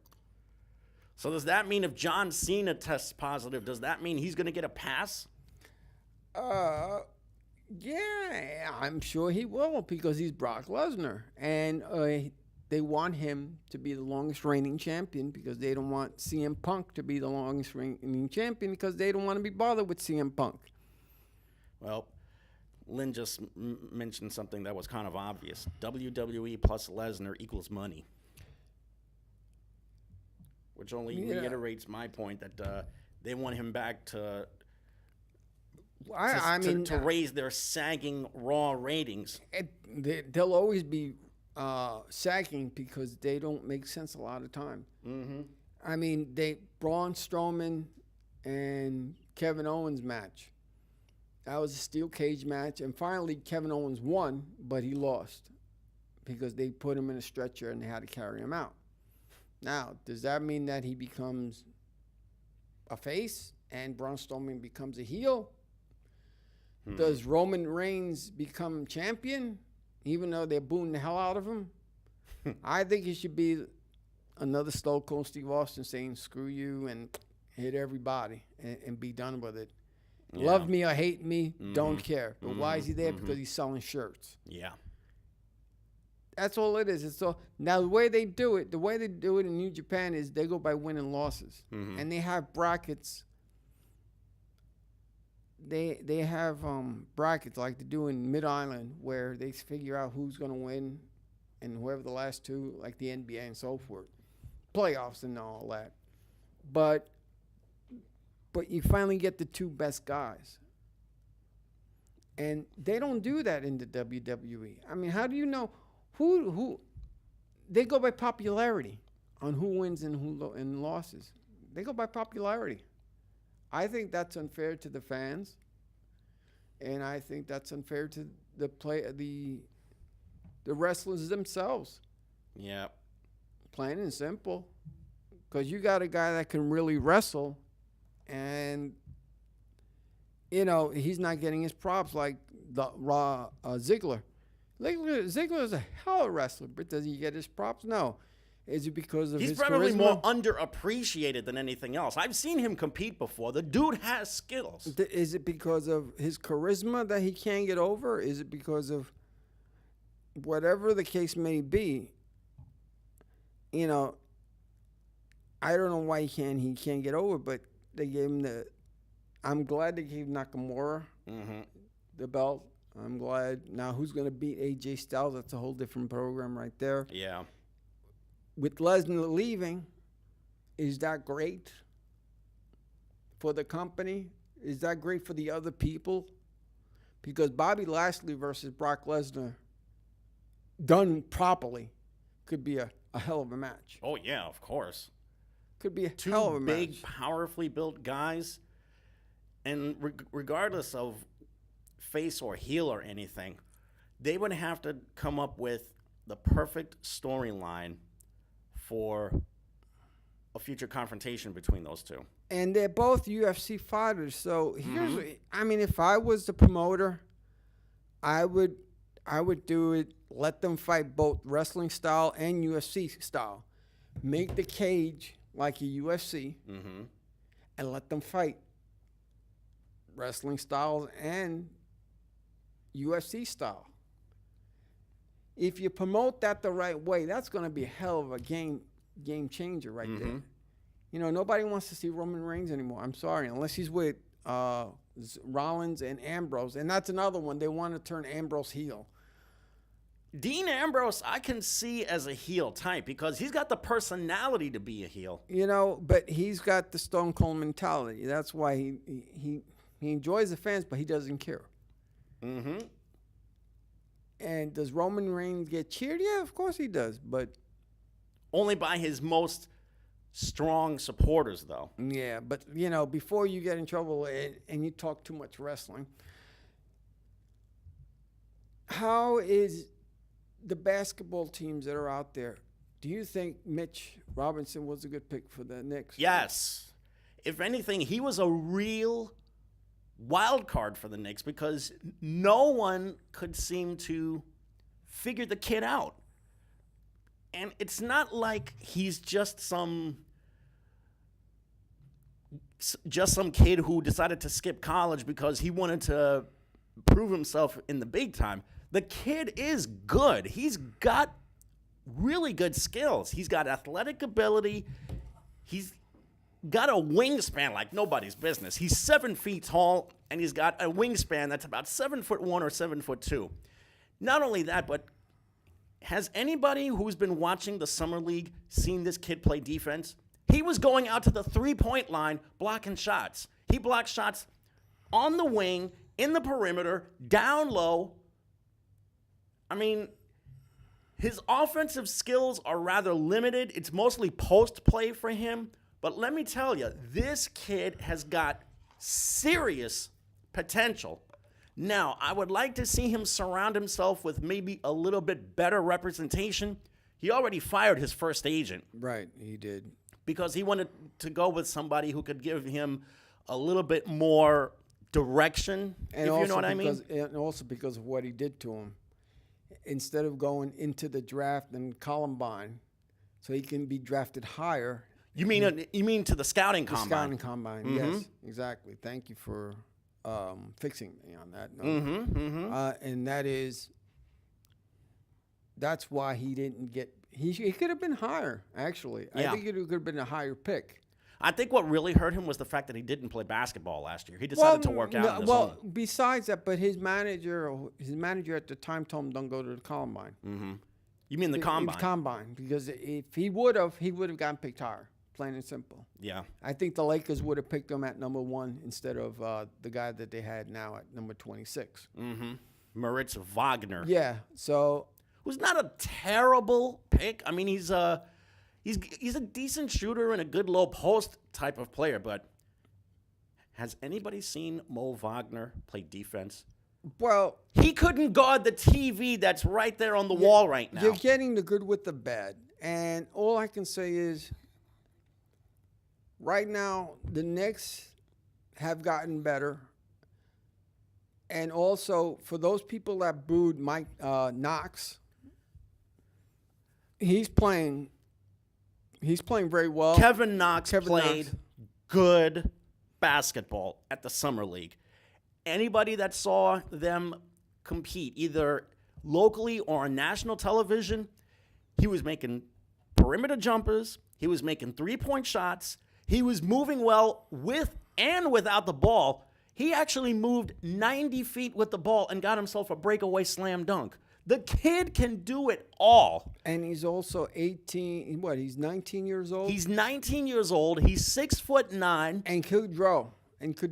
So does that mean if John Cena tests positive, does that mean he's going to get a pass? Yeah, I'm sure he will because he's Brock Lesnar. And they want him to be the longest reigning champion because they don't want CM Punk to be the longest reigning champion because they don't want to be bothered with CM Punk. Well, Lynn just mentioned something that was kind of obvious. WWE plus Lesnar equals money. Which only reiterates my point that they want him back to raise their sagging Raw ratings. They'll always be sagging because they don't make sense a lot of times. Mm-hmm. I mean, Braun Strowman and Kevin Owens match. That was a steel cage match, and finally Kevin Owens won, but he lost because they put him in a stretcher and they had to carry him out. Now, does that mean that he becomes a face and Braun Strowman becomes a heel? Does Roman Reigns become champion, even though they're booing the hell out of him? I think it should be another Stone Cold Steve Austin saying, screw you, and hit everybody and be done with it. Yeah. Love me or hate me, don't care. But why is he there? Because he's selling shirts. Yeah. That's all it is. It's all. Now, the way they do it in New Japan is they go by win and losses. And they have brackets. They have brackets like they do in Mid-Island where they figure out who's going to win and whoever the last two, like the NBA and so forth. Playoffs and all that. But you finally get the two best guys. And they don't do that in the WWE. I mean, how do you know who they go by popularity on who wins and who losses. They go by popularity. I think that's unfair to the fans, and I think that's unfair to the wrestlers themselves. Yeah. Plain and simple. Because you got a guy that can really wrestle, and he's not getting his props like the Ziggler. Ziggler is a hell of a wrestler, but does he get his props? No. Is it because of his charisma? He's probably more underappreciated than anything else. I've seen him compete before. The dude has skills. Is it because of his charisma that he can't get over? Is it because of whatever the case may be? I don't know why he can't get over, but they gave him I'm glad they gave Nakamura the belt. I'm glad. Now, who's going to beat AJ Styles? That's a whole different program right there. Yeah. With Lesnar leaving, is that great for the company? Is that great for the other people? Because Bobby Lashley versus Brock Lesnar, done properly, could be a hell of a match. Oh, yeah, of course. Could be a hell of a match. Two big, powerfully built guys. And regardless of face or heel or anything, they would have to come up with the perfect storyline for a future confrontation between those two. And they're both UFC fighters. So if I was the promoter, I would do it, let them fight both wrestling style and UFC style. Make the cage like a UFC and let them fight wrestling styles and UFC style. If you promote that the right way, that's going to be a hell of a game changer right there. Nobody wants to see Roman Reigns anymore. I'm sorry, unless he's with Rollins and Ambrose, and that's another one. They want to turn Ambrose heel. Dean Ambrose, I can see as a heel type because he's got the personality to be a heel. But he's got the Stone Cold mentality. That's why he enjoys the fans, but he doesn't care. And does Roman Reigns get cheered? Yeah, of course he does, but only by his most strong supporters, though. Yeah, but before you get in trouble and you talk too much wrestling, how is the basketball teams that are out there? Do you think Mitch Robinson was a good pick for the Knicks? Yes. If anything, he was a real wild card for the Knicks because no one could seem to figure the kid out. And it's not like he's just some kid who decided to skip college because he wanted to prove himself in the big time. The kid is good. He's got really good skills. He's got athletic ability. got a wingspan like nobody's business. He's 7 feet tall, and he's got a wingspan that's about 7'1" or 7'2". Not only that, but has anybody who's been watching the Summer League seen this kid play defense? He was going out to the 3-point line blocking shots. He blocked shots on the wing, in the perimeter, down low. I mean, his offensive skills are rather limited. It's mostly post play for him. But let me tell you, this kid has got serious potential. Now, I would like to see him surround himself with maybe a little bit better representation. He already fired his first agent. Right, he did. Because he wanted to go with somebody who could give him a little bit more direction, And if you know what I mean. And also because of what he did to him. Instead of going into the draft and Columbine, so he can be drafted higher. You mean to the scouting The combine? scouting combine, yes, exactly. Thank you for fixing me on that note. And that's why he didn't get. He could have been higher, actually. Yeah. I think it could have been a higher pick. I think what really hurt him was the fact that he didn't play basketball last year. He decided to work out on his own. Besides that, but his manager at the time told him don't go to the combine. You mean the combine? Combine, because if he would have gotten picked higher. Plain and simple. Yeah. I think the Lakers would have picked him at number 1 instead of the guy that they had now at number 26. Moritz Wagner. Yeah. So. Who's not a terrible pick. I mean, he's a decent shooter and a good low post type of player. But has anybody seen Mo Wagner play defense? Well, he couldn't guard the TV that's right there on the wall right now. You're getting the good with the bad, and all I can say is. Right now, the Knicks have gotten better. And also, for those people that booed Mike Knox, he's playing very well. Kevin Knox played good basketball at the Summer League. Anybody that saw them compete, either locally or on national television, he was making perimeter jumpers. He was making 3-point shots. He was moving well with and without the ball. He actually moved 90 feet with the ball and got himself a breakaway slam dunk. The kid can do it all. And he's also 18. What? He's 19 years old? He's 19 years old. He's 6'9". And could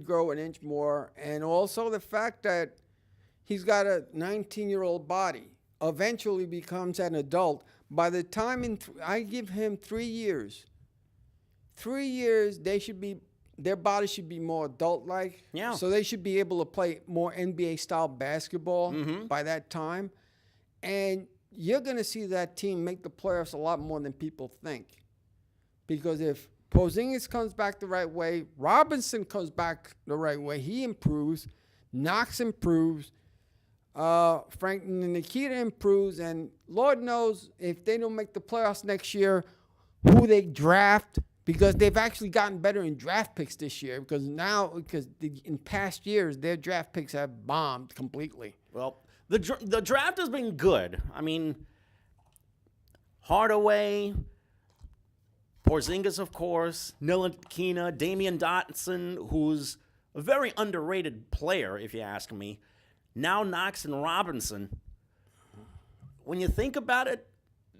grow an inch more. And also the fact that he's got a 19-year-old body, eventually becomes an adult. By the time I give him 3 years. 3 years, their body should be more adult-like. Yeah. So they should be able to play more NBA-style basketball by that time. And you're going to see that team make the playoffs a lot more than people think. Because if Porzingis comes back the right way, Robinson comes back the right way, he improves, Knox improves, Frank Nikita improves, and Lord knows if they don't make the playoffs next year, who they draft. Because they've actually gotten better in draft picks this year. Because in past years, their draft picks have bombed completely. Well, the draft has been good. I mean, Hardaway, Porzingis, of course, Ntilikina, Damian Dotson, who's a very underrated player, if you ask me. Now Knox and Robinson. When you think about it,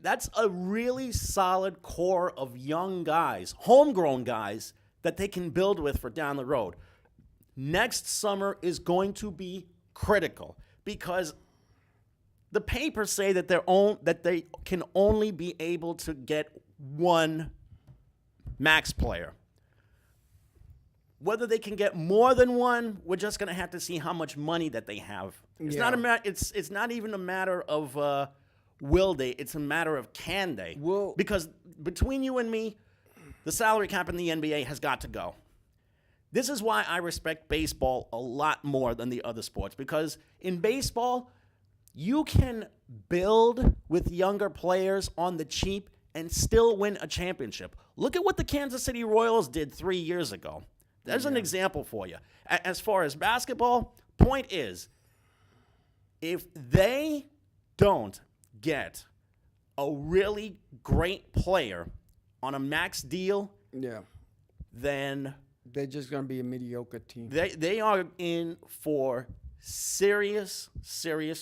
that's a really solid core of young guys, homegrown guys, that they can build with for down the road. Next summer is going to be critical because the papers say that they can only be able to get one max player. Whether they can get more than one, we're just going to have to see how much money that they have. It's not even a matter of will they? It's a matter of can they? Because between you and me, the salary cap in the NBA has got to go. This is why I respect baseball a lot more than the other sports. Because in baseball, you can build with younger players on the cheap and still win a championship. Look at what the Kansas City Royals did 3 years ago. There's an example for you. As far as basketball, point is, if they don't get a really great player on a max deal, then they're just going to be a mediocre team. they are in for serious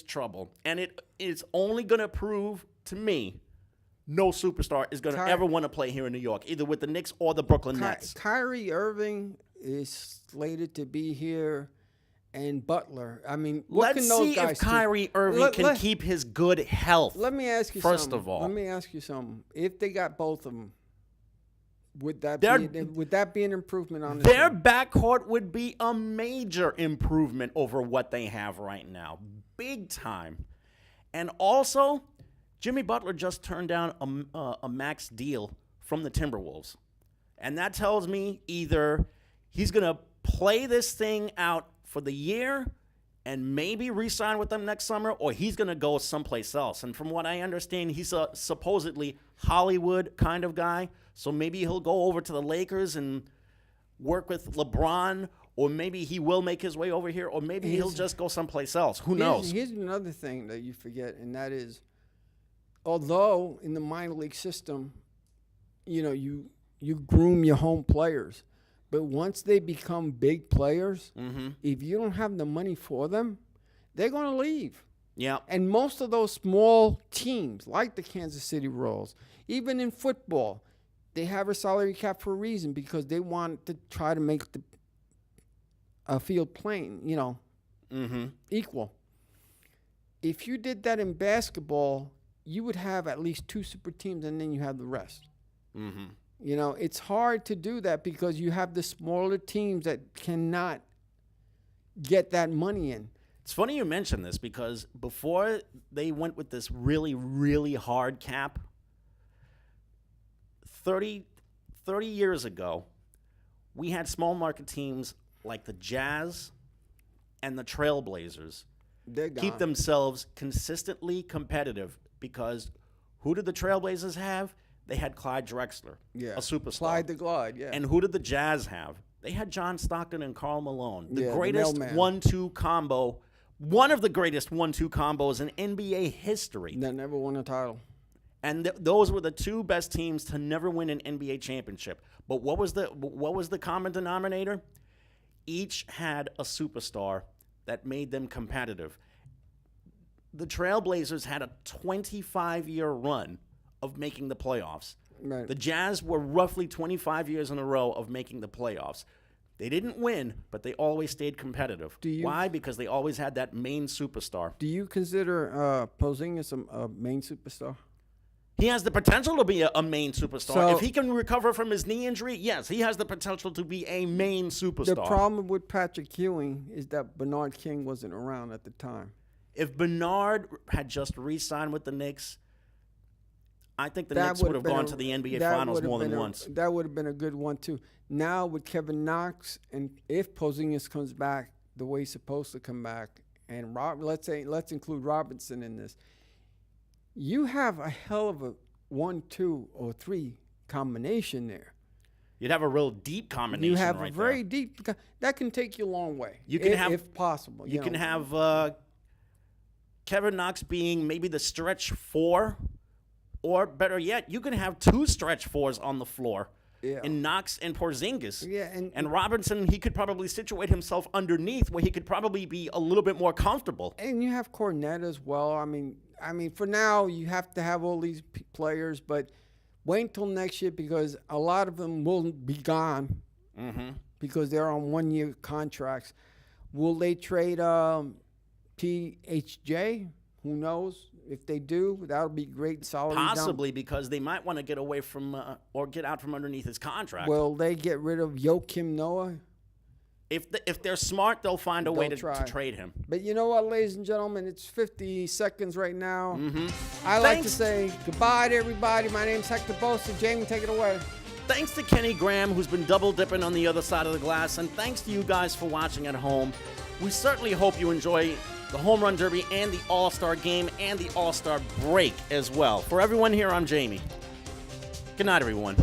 trouble, and it is only going to prove to me no superstar is going to ever want to play here in New York, either with the Knicks or the Brooklyn Nets. Kyrie Irving is slated to be here, and Butler. I mean, what Let's can those see guys if Kyrie Irving can keep his good health. Let me ask you first something. of all. Let me ask you something. If they got both of them, would that be an improvement on their backcourt would be a major improvement over what they have right now, big time. And also, Jimmy Butler just turned down a max deal from the Timberwolves, and that tells me either he's going to play this thing out for the year and maybe re-sign with them next summer, or he's going to go someplace else. And from what I understand, he's a supposedly Hollywood kind of guy. So maybe he'll go over to the Lakers and work with LeBron, or maybe he will make his way over here, or maybe he'll just go someplace else. Who knows? Here's another thing that you forget, and that is, although in the minor league system, you groom your home players, but once they become big players, if you don't have the money for them, they're going to leave. Yeah. And most of those small teams, like the Kansas City Royals, even in football, they have a salary cap for a reason, because they want to try to make the field playing, equal. If you did that in basketball, you would have at least 2 super teams, and then you have the rest. It's hard to do that because you have the smaller teams that cannot get that money in. It's funny you mention this, because before they went with this really, really hard cap, 30 years ago, we had small market teams like the Jazz and the Trailblazers keep themselves consistently competitive, because who did the Trailblazers have? They had Clyde Drexler, a superstar. Clyde the Glide, yeah. And who did the Jazz have? They had John Stockton and Karl Malone, the Yeah, greatest the mailman. 1-2 combo, one of the greatest 1-2 combos in NBA history. That never won a title. And those were the 2 best teams to never win an NBA championship. But what was the common denominator? Each had a superstar that made them competitive. The Trailblazers had a 25-year run of making the playoffs. Right. The Jazz were roughly 25 years in a row of making the playoffs. They didn't win, but they always stayed competitive. Why? Because they always had that main superstar. Do you consider Porzingis a main superstar? He has the potential to be a main superstar. So, if he can recover from his knee injury, yes, he has the potential to be a main superstar. The problem with Patrick Ewing is that Bernard King wasn't around at the time. If Bernard had just re-signed with the Knicks, I think the Knicks would have gone to the NBA Finals more than once. That would have been a good one, too. Now with Kevin Knox, and if Porzingis comes back the way he's supposed to come back, and let's include Robinson in this, you have a hell of a 1, 2, or 3 combination there. You'd have a real deep combination. You have right a very there. deep that can take you a long way. You can have, if possible. You can have Kevin Knox being maybe the stretch 4, or better yet, you can have 2 stretch 4s on the floor. Yeah. In Knox and Porzingis. Yeah, and Robinson, he could probably situate himself underneath where he could probably be a little bit more comfortable. And you have Cornette as well. I mean, for now, you have to have all these players, but wait until next year, because a lot of them will be gone because they're on 1-year contracts. Will they trade PHJ? Who knows? If they do, that'll be great. Salary Possibly down. Because they might want to get away from or get out from underneath his contract. Will they get rid of Joakim Noah? If they're smart, they'll find a way to trade him. But you know what, ladies and gentlemen? It's 50 seconds right now. I like to say goodbye to everybody. My name's Hector Bosa. Jaime, take it away. Thanks to Kenny Graham, who's been double dipping on the other side of the glass. And thanks to you guys for watching at home. We certainly hope you enjoy the Home Run Derby and the All-Star Game and the All-Star Break as well. For everyone here, I'm Jaime. Good night, everyone.